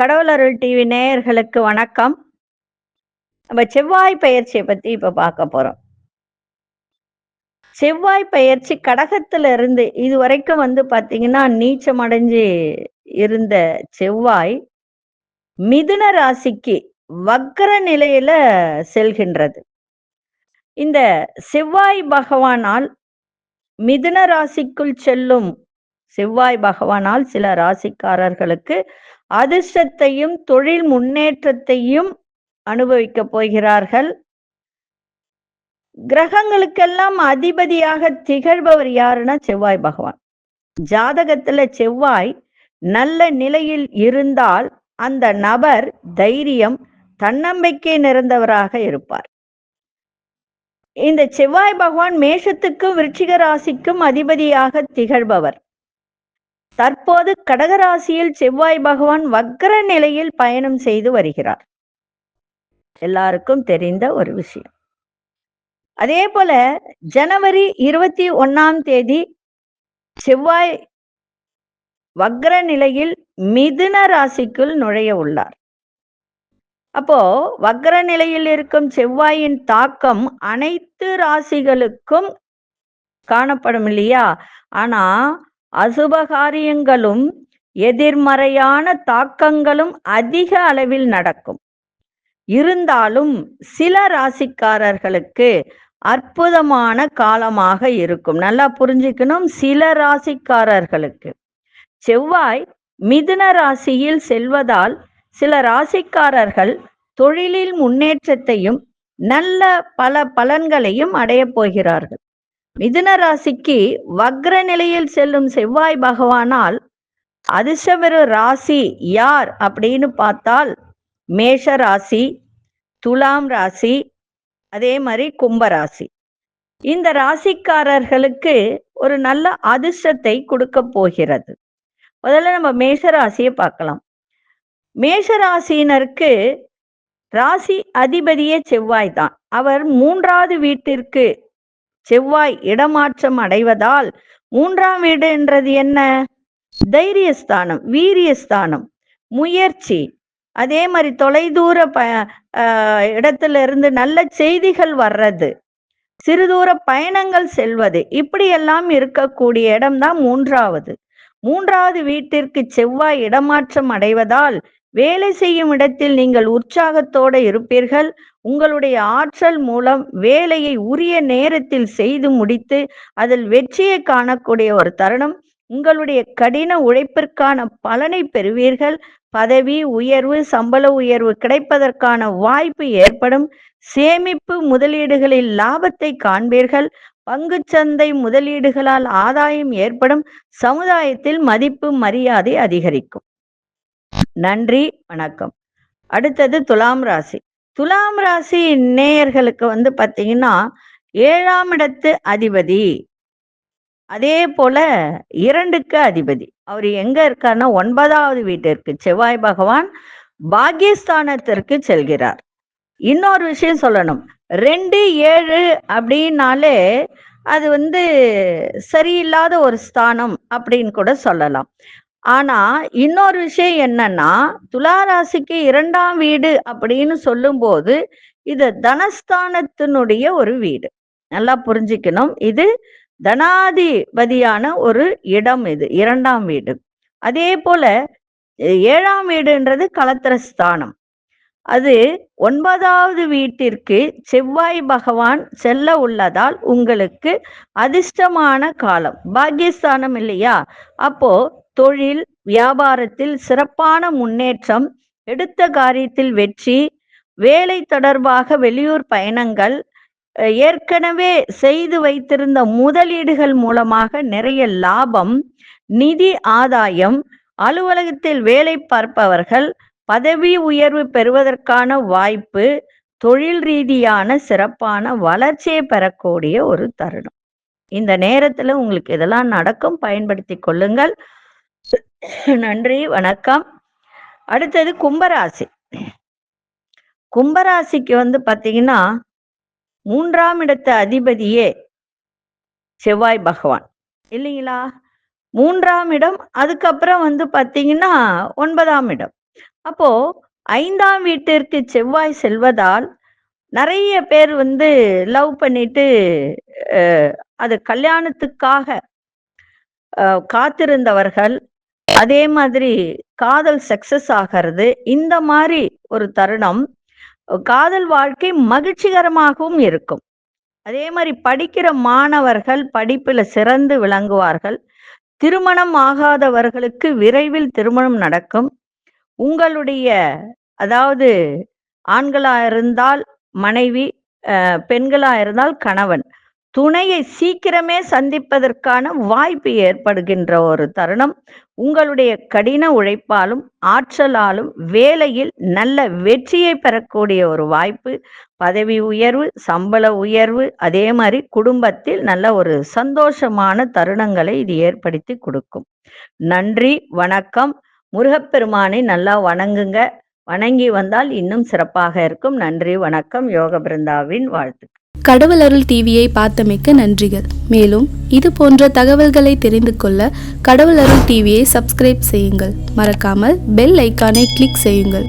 கடவுளருள் TV நேயர்களுக்கு வணக்கம். நம்ம செவ்வாய் பெயர்ச்சியை பத்தி இப்ப பார்க்க போறோம். செவ்வாய் பெயர்ச்சி கடகத்துல இருந்து இதுவரைக்கும் பாத்தீங்கன்னா நீச்சம் அடைஞ்சு இருந்த செவ்வாய் மிதுன ராசிக்கு வக்ர நிலையில செல்கின்றது. இந்த செவ்வாய் பகவானால் மிதுன ராசிக்குள் செல்லும் செவ்வாய் பகவானால் சில ராசிக்காரர்களுக்கு அதிர்ஷ்டத்தையும் தொழில் முன்னேற்றத்தையும் அனுபவிக்க போகிறார்கள். கிரகங்களுக்கெல்லாம் அதிபதியாக திகழ்பவர் யாருன்னா செவ்வாய் பகவான். ஜாதகத்துல செவ்வாய் நல்ல நிலையில் இருந்தால் அந்த நபர் தைரியம், தன்னம்பிக்கை நிறைந்தவராக இருப்பார். இந்த செவ்வாய் பகவான் மேஷத்துக்கும் விருச்சிக ராசிக்கும் அதிபதியாக திகழ்பவர். தற்போது கடகராசியில் செவ்வாய் பகவான் வக்ர நிலையில் பயணம் செய்து வருகிறார். எல்லாருக்கும் தெரிந்த ஒரு விஷயம். அதே போல ஜனவரி 21 செவ்வாய் வக்ர நிலையில் மிதுன ராசிக்குள் நுழைய உள்ளார். அப்போ வக்ர நிலையில் இருக்கும் செவ்வாயின் தாக்கம் அனைத்து ராசிகளுக்கும் காணப்படும் இல்லையா? ஆனா அசுபகாரியங்களும் எதிர்மறையான தாக்கங்களும் அதிக அளவில் நடக்கும். இருந்தாலும் சில ராசிக்காரர்களுக்கு அற்புதமான காலமாக இருக்கும். நல்லா புரிஞ்சுக்கணும். சில ராசிக்காரர்களுக்கு செவ்வாய் மிதுன ராசியில் செல்வதால் சில ராசிக்காரர்கள் தொழிலில் முன்னேற்றத்தையும் நல்ல பல பலன்களையும் அடைய போகிறார்கள். மிதுன ராசிக்கு வக்ர நிலையில் செல்லும் செவ்வாய் பகவானால் அதிர்ஷ்டபெறு ராசி யார் அப்படின்னு பார்த்தால் மேஷ ராசி, துலாம் ராசி, அதே மாதிரி கும்பராசி. இந்த ராசிக்காரர்களுக்கு ஒரு நல்ல அதிர்ஷ்டத்தை கொடுக்க போகிறது. முதல்ல நம்ம மேஷ ராசியை பார்க்கலாம். மேஷ ராசியினருக்கு ராசி அதிபதியே செவ்வாய் தான். அவர் 3வது வீட்டிற்கு செவ்வாய் இடமாற்றம் அடைவதால் 3ஆம் வீடு என்றது என்ன? தைரியஸ்தானம், வீரியஸ்தானம், முயற்சி, அதே மாதிரி தொலைதூர இடத்துல இருந்து நல்ல செய்திகள் வர்றது, சிறுதூர பயணங்கள் செல்வது, இப்படி எல்லாம் இருக்கக்கூடிய இடம்தான் 3வது வீட்டிற்கு செவ்வாய் இடமாற்றம் அடைவதால் வேலை செய்யும் இடத்தில் நீங்கள் உற்சாகத்தோடு இருப்பீர்கள். உங்களுடைய ஆற்றல் மூலம் வேலையை உரிய நேரத்தில் செய்து முடித்து அதில் வெற்றியை காணக்கூடிய ஒரு தருணம். உங்களுடைய கடின உழைப்பிற்கான பலனை பெறுவீர்கள். பதவி உயர்வு, சம்பள உயர்வு கிடைப்பதற்கான வாய்ப்பு ஏற்படும். சேமிப்பு முதலீடுகளில் லாபத்தை காண்பீர்கள். பங்குச்சந்தை முதலீடுகளால் ஆதாயம் ஏற்படும். சமுதாயத்தில் மதிப்பு மரியாதை அதிகரிக்கும். நன்றி, வணக்கம். அடுத்தது துலாம் ராசி. துலாம் ராசி நேயர்களுக்கு பாத்தீங்கன்னா 7ஆம் இடத்து அதிபதி, அதே போல 2க்கு அதிபதி. அவர் எங்க இருக்காருன்னா 9வது வீட்டிற்கு செவ்வாய் பகவான் பாக்கியஸ்தானத்திற்கு செல்கிறார். இன்னொரு விஷயம் சொல்லணும். 2, 7 அப்படின்னாலே அது சரியில்லாத ஒரு ஸ்தானம் அப்படின்னு கூட சொல்லலாம். ஆனா இன்னொரு விஷயம் என்னன்னா, துலா ராசிக்கு 2ஆம் வீடு அப்படின்னு சொல்லும் போது இது தனஸ்தானத்தினுடைய ஒரு வீடு. நல்லா புரிஞ்சுக்கணும். இது தனாதிபதியான ஒரு இடம். இது 2ஆம் வீடு. அதே போல 7ஆம் வீடுன்றது களத்திரஸ்தானம். அது 9வது வீட்டிற்கு செவ்வாய் பகவான் செல்ல உள்ளதால் உங்களுக்கு அதிர்ஷ்டமான காலம், பாக்கியஸ்தானம் இல்லையா? அப்போ தொழில் வியாபாரத்தில் சிறப்பான முன்னேற்றம், எடுத்த காரியத்தில் வெற்றி, வேலை தொடர்பாக வெளியூர் பயணங்கள், ஏற்கனவே செய்து வைத்திருந்த முதலீடுகள் மூலமாக நிறைய லாபம், நிதி ஆதாயம், அலுவலகத்தில் வேலை பார்ப்பவர்கள் பதவி உயர்வு பெறுவதற்கான வாய்ப்பு, தொழில் ரீதியான சிறப்பான வளர்ச்சியை பெறக்கூடிய ஒரு தருணம். இந்த நேரத்துல உங்களுக்கு இதெல்லாம் நடக்கும். பயன்படுத்தி கொள்ளுங்கள். நன்றி, வணக்கம். அடுத்தது கும்பராசி. கும்பராசிக்கு பாத்தீங்கன்னா 3ஆம் இடத்து அதிபதியே செவ்வாய் பகவான் இல்லைங்களா? 3ஆம் இடம், அதுக்கப்புறம் பாத்தீங்கன்னா 9ஆம் இடம். அப்போ 5ஆம் வீட்டிற்கு செவ்வாய் செல்வதால் நெறைய பேர் லவ் பண்ணிட்டு அ அது கல்யாணத்துக்காக காத்திருந்தவர்கள், அதே மாதிரி காதல் சக்சஸ் ஆகறது, இந்த மாரி ஒரு தருணம். காதல் வாழ்க்கை மகிழ்ச்சிகரமாகவும் இருக்கும். அதே மாரி படிக்கிற மாணவர்கள் படிப்பில சிறந்து விளங்குவார்கள். திருமணம் ஆகாதவர்களுக்கு விரைவில் திருமணம் நடக்கும். உங்களுடைய அதாவது ஆண்களா இருந்தால் மனைவி, பெண்களா இருந்தால் கணவன். துணையை சீக்கிரமே சந்திப்பதற்கான வாய்ப்பு ஏற்படுகின்ற ஒரு தருணம். உங்களுடைய கடின உழைப்பாலும், ஆற்றலாலும் வேலையில் நல்ல வெற்றியை பெறக்கூடிய ஒரு வாய்ப்பு. பதவி உயர்வு, சம்பள உயர்வு, அதே மாரி குடும்பத்தில் நல்ல ஒரு சந்தோஷமான தருணங்களை இது ஏற்படுத்தி குடுக்கும். நன்றி, வணக்கம். முருகப்பெருமானை நல்லா வணங்குங்க. வணங்கி வந்தால் இன்னும் சிறப்பாக இருக்கும். நன்றி, வணக்கம். யோக பிருந்தாவின் வாழ்த்துக்கள். கடவுள் அருள் டிவியை பார்த்தமைக்க நன்றிகள். மேலும் இது போன்ற தகவல்களை தெரிந்து கொள்ள கடவுள் அருள் டிவியை சப்ஸ்கிரைப் செய்யுங்கள். மறக்காமல் பெல் ஐக்கானை கிளிக் செய்யுங்கள்.